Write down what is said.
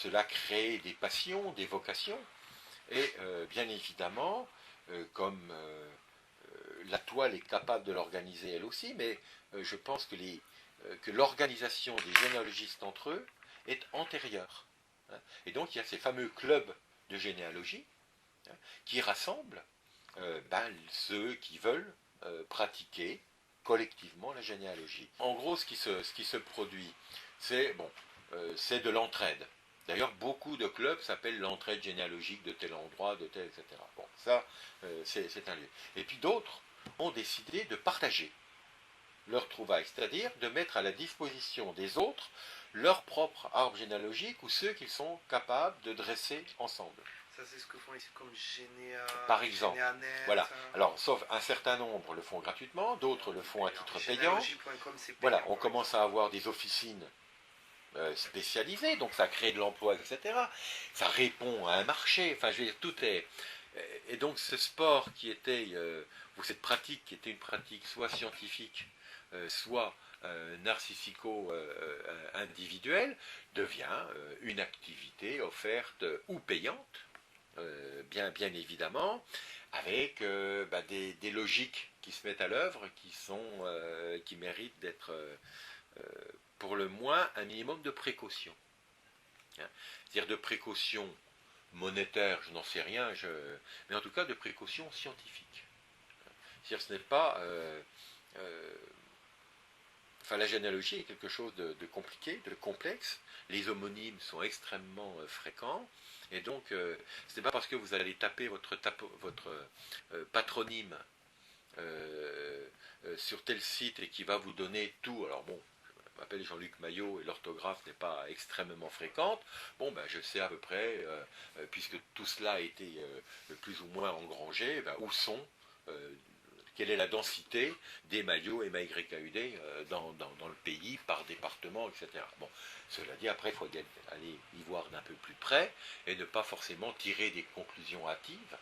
cela crée des passions, des vocations, et bien évidemment, comme la toile est capable de l'organiser elle aussi, mais je pense que l'organisation des généalogistes entre eux est antérieure. Hein. Et donc il y a ces fameux clubs de généalogie, hein, qui rassemblent ceux qui veulent pratiquer collectivement la généalogie. En gros, ce qui se produit, c'est de l'entraide. D'ailleurs, beaucoup de clubs s'appellent l'entraide généalogique de tel endroit, de tel, etc. Bon, ça, c'est un lieu. Et puis d'autres ont décidé de partager leurs trouvailles, c'est-à-dire de mettre à la disposition des autres leur propre arbre généalogique ou ceux qu'ils sont capables de dresser ensemble. Ça, c'est ce que font ici comme Par exemple. Généanet. Voilà. Alors, sauf un certain nombre le font gratuitement, d'autres le font à titre payant. Généalogie.com, c'est payant. Voilà, on commence à avoir des officines spécialisées, donc ça crée de l'emploi, etc. Ça répond à un marché. Enfin, je veux dire, tout est. Et donc, ce sport qui était, ou cette pratique qui était une pratique soit scientifique, soit narcissico-individuelle, devient une activité offerte ou payante. Bien évidemment, avec des logiques qui se mettent à l'œuvre, qui méritent d'être, pour le moins, un minimum de précaution. Hein. C'est-à-dire de précaution monétaire, je n'en sais rien, mais en tout cas de précaution scientifique. C'est-à-dire ce n'est pas... la généalogie est quelque chose de compliqué, de complexe. Les homonymes sont extrêmement fréquents. Et donc, ce n'est pas parce que vous allez taper votre patronyme sur tel site et qui va vous donner tout. Alors bon, je m'appelle Jean-Luc Maillot et l'orthographe n'est pas extrêmement fréquente. Bon, je sais à peu près, puisque tout cela a été plus ou moins engrangé, où sont quelle est la densité des Maillots MAYAUD dans le pays, par département, etc. Bon, cela dit, après, il faut aller y voir d'un peu plus près et ne pas forcément tirer des conclusions hâtives,